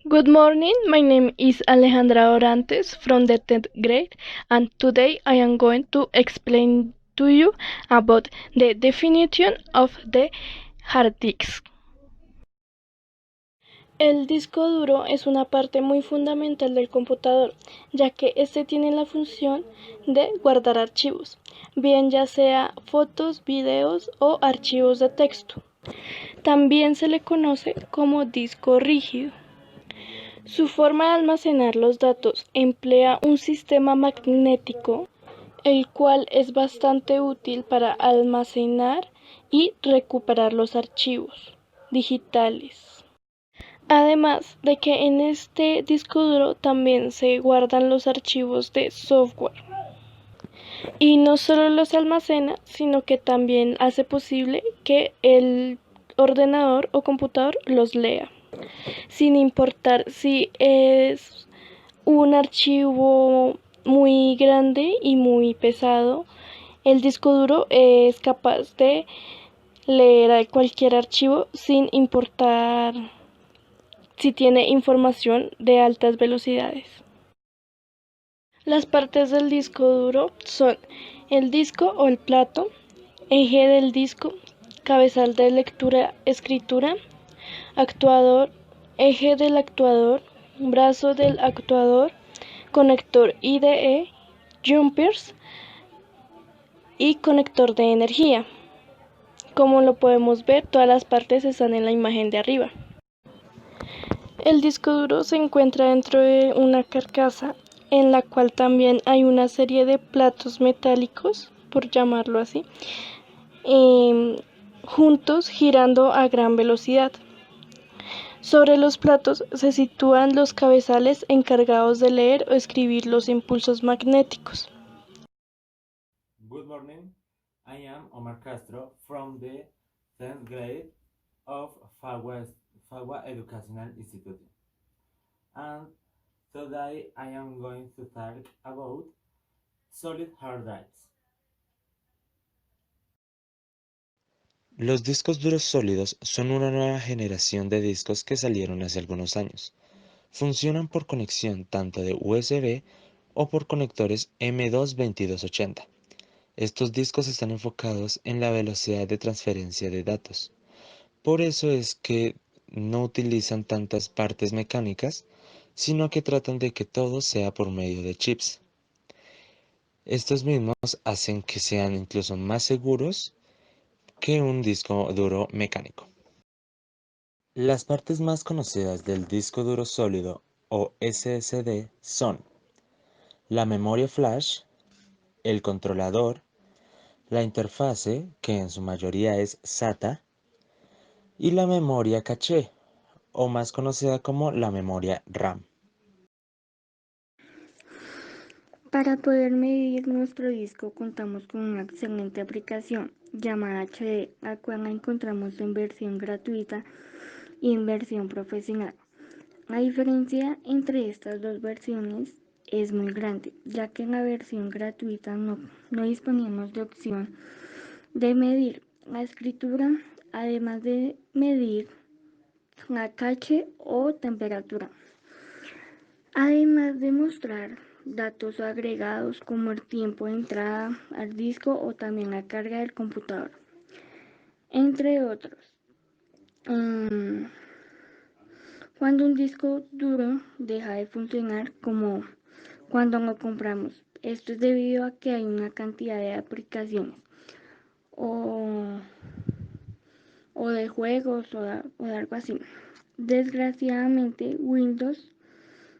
Good morning, my name is Alejandra Orantes from the 10th grade, and today I am going to explain to you about the definition of the hard disk. El disco duro es una parte muy fundamental del computador, ya que este tiene la función de guardar archivos, bien ya sea fotos, videos o archivos de texto. También se le conoce como disco rígido. Su forma de almacenar los datos emplea un sistema magnético, el cual es bastante útil para almacenar y recuperar los archivos digitales. Además de que en este disco duro también se guardan los archivos de software. Y no solo los almacena, sino que también hace posible que el ordenador o computador los lea, sin importar si es un archivo muy grande y muy pesado. El disco duro es capaz de leer cualquier archivo sin importar si tiene información de altas velocidades. Las partes del disco duro son el disco o el plato, eje del disco, cabezal de lectura-escritura, actuador, eje del actuador, brazo del actuador, conector IDE, jumpers y conector de energía. Como lo podemos ver, todas las partes están en la imagen de arriba. El disco duro se encuentra dentro de una carcasa en la cual también hay una serie de platos metálicos, por llamarlo así, juntos girando a gran velocidad. Sobre los platos se sitúan los cabezales encargados de leer o escribir los impulsos magnéticos. Good morning. I am Omar Castro from the 10th grade of Fagua Educational Institute. And today I am going to talk about solid hard drives. Los discos duros sólidos son una nueva generación de discos que salieron hace algunos años. Funcionan por conexión tanto de USB o por conectores M22280. Estos discos están enfocados en la velocidad de transferencia de datos. Por eso es que no utilizan tantas partes mecánicas, sino que tratan de que todo sea por medio de chips. Estos mismos hacen que sean incluso más seguros que un disco duro mecánico. Las partes más conocidas del disco duro sólido o SSD son la memoria flash, el controlador, la interfase, que en su mayoría es SATA, y la memoria caché, o más conocida como la memoria RAM. Para poder medir nuestro disco contamos con una excelente aplicación llamada HD, la cual la encontramos en versión gratuita y en versión profesional. La diferencia entre estas dos versiones es muy grande, ya que en la versión gratuita no disponíamos de opción de medir la escritura, además de medir la cache o temperatura. Además de mostrar datos agregados como el tiempo de entrada al disco o también la carga del computador, entre otros. Cuando un disco duro deja de funcionar, como cuando lo compramos, esto es debido a que hay una cantidad de aplicaciones o, o de juegos o de algo así. Desgraciadamente, Windows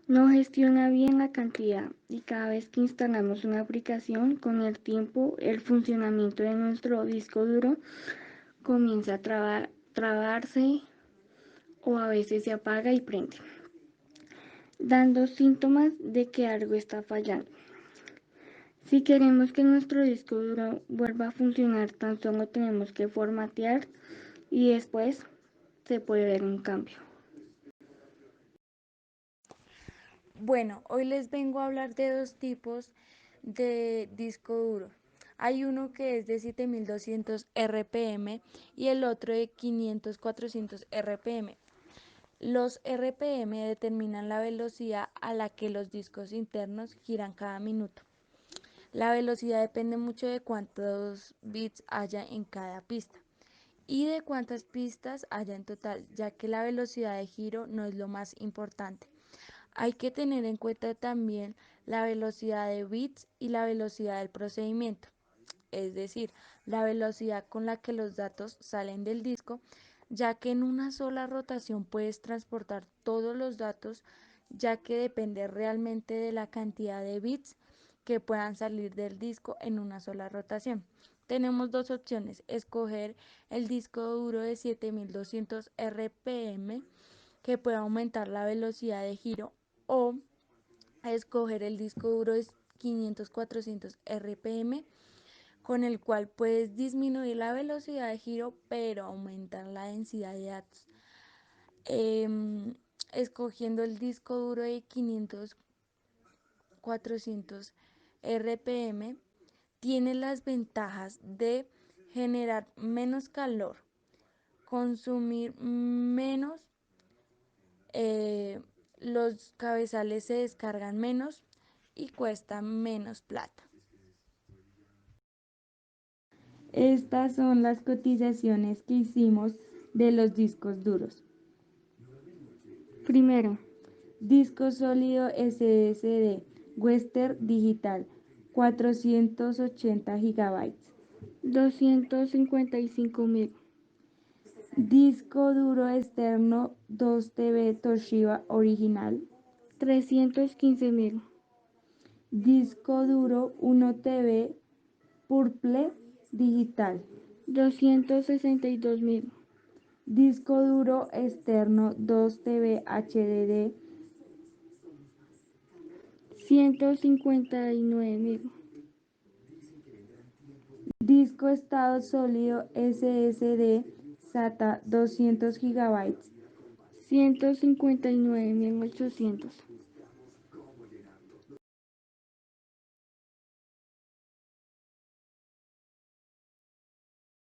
no gestiona bien la cantidad y cada vez que instalamos una aplicación, con el tiempo el funcionamiento de nuestro disco duro comienza a trabarse o a veces se apaga y prende, dando síntomas de que algo está fallando. Si queremos que nuestro disco duro vuelva a funcionar, tan solo tenemos que formatear y después se puede ver un cambio. Bueno, hoy les vengo a hablar de dos tipos de disco duro. Hay uno que es de 7200 RPM y el otro de 500-400 RPM. Los RPM determinan la velocidad a la que los discos internos giran cada minuto. La velocidad depende mucho de cuántos bits haya en cada pista y de cuántas pistas haya en total, ya que la velocidad de giro no es lo más importante. Hay que tener en cuenta también la velocidad de bits y la velocidad del procedimiento, es decir, la velocidad con la que los datos salen del disco, ya que en una sola rotación puedes transportar todos los datos, ya que depende realmente de la cantidad de bits que puedan salir del disco en una sola rotación. Tenemos dos opciones: escoger el disco duro de 7200 RPM que puede aumentar la velocidad de giro, o escoger el disco duro de 500-400 RPM con el cual puedes disminuir la velocidad de giro pero aumentar la densidad de datos. Escogiendo el disco duro de 500-400 RPM tiene las ventajas de generar menos calor, consumir menos, los cabezales se descargan menos y cuesta menos plata. Estas son las cotizaciones que hicimos de los discos duros. Primero, disco sólido SSD Western Digital 480 GB, 255.000. Disco duro externo 2 TB Toshiba original, 315.000. Disco duro 1 TB Purple Digital, 262.000. Disco duro externo 2 TB HDD, 159.000. Disco estado sólido SSD SATA 200 GB, 159.800.